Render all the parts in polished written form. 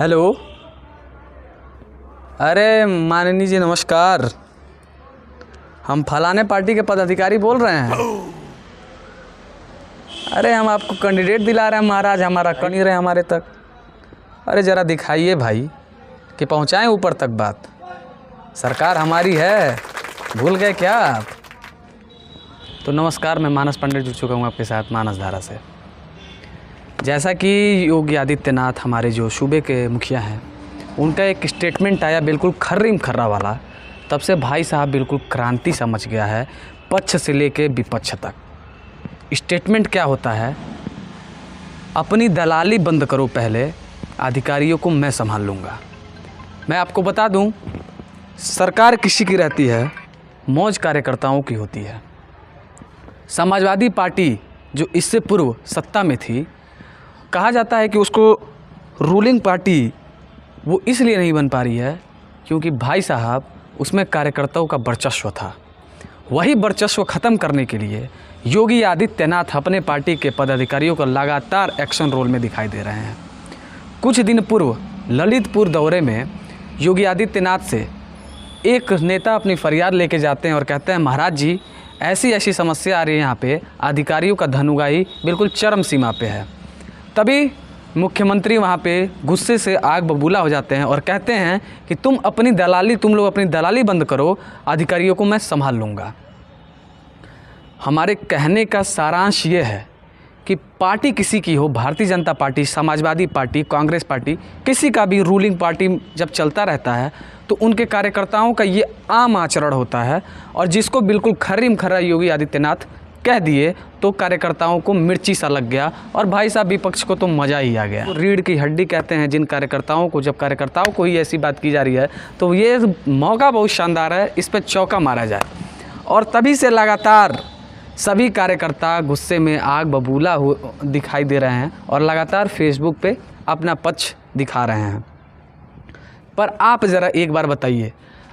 Hello. अरे माननीय जी नमस्कार, हम फलाने पार्टी के पदाधिकारी बोल रहे हैं। अरे हम आपको कैंडिडेट दिला रहे हैं महाराज, हमारा कर नहीं रहे हमारे तक। अरे ज़रा दिखाइए भाई कि पहुंचाएं ऊपर तक बात। सरकार हमारी है, भूल गए क्या आप? तो नमस्कार, मैं मानस पंडित जुड़ चुका हूँ आपके साथ मानस धारा से। जैसा कि योगी आदित्यनाथ हमारे जो सूबे के मुखिया हैं, उनका एक स्टेटमेंट आया बिल्कुल खर्रीम खर्रा वाला, तब से भाई साहब बिल्कुल क्रांति समझ गया है, पक्ष से लेके विपक्ष तक। स्टेटमेंट क्या होता है? अपनी दलाली बंद करो, पहले अधिकारियों को मैं संभाल लूँगा। मैं आपको बता दूं, सरकार किसी की रहती है, मौज कार्यकर्ताओं की होती है। समाजवादी पार्टी जो इससे पूर्व सत्ता में थी, कहा जाता है कि उसको रूलिंग पार्टी वो इसलिए नहीं बन पा रही है क्योंकि भाई साहब उसमें कार्यकर्ताओं का वर्चस्व था। वही वर्चस्व ख़त्म करने के लिए योगी आदित्यनाथ अपने पार्टी के पदाधिकारियों को लगातार एक्शन रोल में दिखाई दे रहे हैं। कुछ दिन पूर्व ललितपुर दौरे में योगी आदित्यनाथ से एक नेता अपनी फरियाद लेके जाते हैं और कहते हैं, महाराज जी ऐसी ऐसी समस्या आ रही है यहाँ पे, अधिकारियों का धनुगाई बिल्कुल चरम सीमा पे है। तभी मुख्यमंत्री वहाँ पे गुस्से से आग बबूला हो जाते हैं और कहते हैं कि तुम लोग अपनी दलाली बंद करो, अधिकारियों को मैं संभाल लूँगा। हमारे कहने का सारांश ये है कि पार्टी किसी की हो, Bharatiya Janata party, Samajwadi party, Congress party, किसी का भी रूलिंग पार्टी जब चलता रहता है तो उनके कार्यकर्ताओं का ये आम आचरण होता है। और जिसको बिल्कुल खर्रीम खर्रा योगी आदित्यनाथ कह दिए तो कार्यकर्ताओं को मिर्ची सा लग गया और भाई साहब विपक्ष को तो मज़ा ही आ गया। रीढ़ की हड्डी कहते हैं जिन कार्यकर्ताओं को, जब कार्यकर्ताओं को ही ऐसी बात की जा रही है तो ये मौका बहुत शानदार है, इस पर चौका मारा जाए। और तभी से लगातार सभी कार्यकर्ता गुस्से में आग बबूला दिखाई दे रहे हैं और लगातार फेसबुक पे अपना पक्ष दिखा रहे हैं। पर आप ज़रा एक बार बताइए,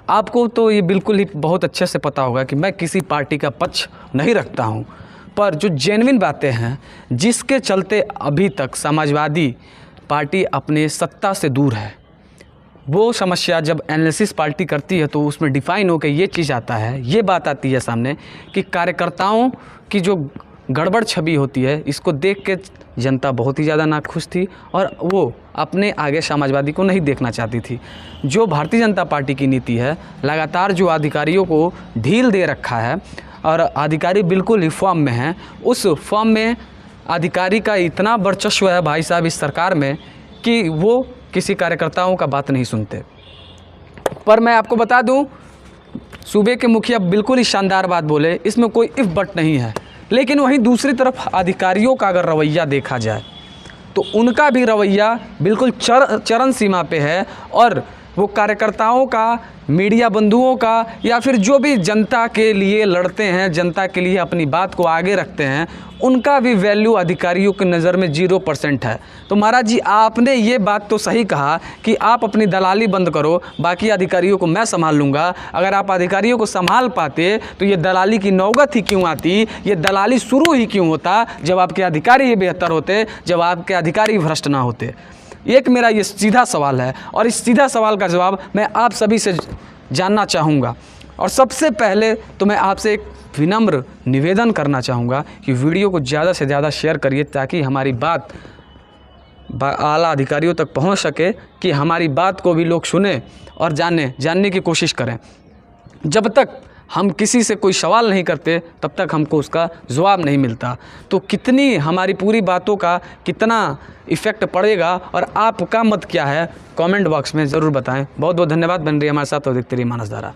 आपको तो ये बिल्कुल ही बहुत अच्छे से पता होगा कि मैं किसी पार्टी का पक्ष नहीं रखता हूँ, पर जो जेन्युइन बातें हैं जिसके चलते अभी तक समाजवादी पार्टी अपने सत्ता से दूर है, वो समस्या जब एनालिसिस पार्टी करती है तो उसमें डिफ़ाइन होकर ये चीज़ आता है, ये बात आती है सामने कि कार्यकर्ताओं की जो गड़बड़ छवि होती है, इसको देख के जनता बहुत ही ज़्यादा नाखुश थी और वो अपने आगे समाजवादी को नहीं देखना चाहती थी। जो भारतीय जनता पार्टी की नीति है, लगातार जो अधिकारियों को ढील दे रखा है और अधिकारी बिल्कुल ही फॉर्म में हैं, उस फॉर्म में अधिकारी का इतना वर्चस्व है भाई साहब इस सरकार में कि वो किसी कार्यकर्ताओं का बात नहीं सुनते। पर मैं आपको बता दूं, सूबे के मुखिया बिल्कुल ही शानदार बात बोले, इसमें कोई इफ बट नहीं है। लेकिन वहीं दूसरी तरफ अधिकारियों का अगर रवैया देखा जाए तो उनका भी रवैया बिल्कुल चरम सीमा पे है और वो कार्यकर्ताओं का, मीडिया बंधुओं का, या फिर जो भी जनता के लिए लड़ते हैं, जनता के लिए अपनी बात को आगे रखते हैं, उनका भी वैल्यू अधिकारियों की नज़र में 0% है। तो महाराज जी आपने ये बात तो सही कहा कि आप अपनी दलाली बंद करो, बाकी अधिकारियों को मैं संभाल लूँगा। अगर आप अधिकारियों को संभाल पाते तो ये दलाली की नौबत ही क्यों आती, ये दलाली शुरू ही क्यों होता जब आपके अधिकारी ये बेहतर होते, जब आपके अधिकारी भ्रष्ट ना होते। एक मेरा ये सीधा सवाल है और इस सीधा सवाल का जवाब मैं आप सभी से जानना चाहूँगा। और सबसे पहले तो मैं आपसे एक विनम्र निवेदन करना चाहूँगा कि वीडियो को ज़्यादा से ज़्यादा शेयर करिए ताकि हमारी बात आला अधिकारियों तक पहुँच सके, कि हमारी बात को भी लोग सुने और जानने की कोशिश करें। जब तक हम किसी से कोई सवाल नहीं करते तब तक हमको उसका जवाब नहीं मिलता। तो कितनी हमारी पूरी बातों का कितना इफ़ेक्ट पड़ेगा और आपका मत क्या है, कमेंट बॉक्स में ज़रूर बताएं। बहुत बहुत धन्यवाद। बन रही हमारे साथ और देखते रहिए मानस धारा।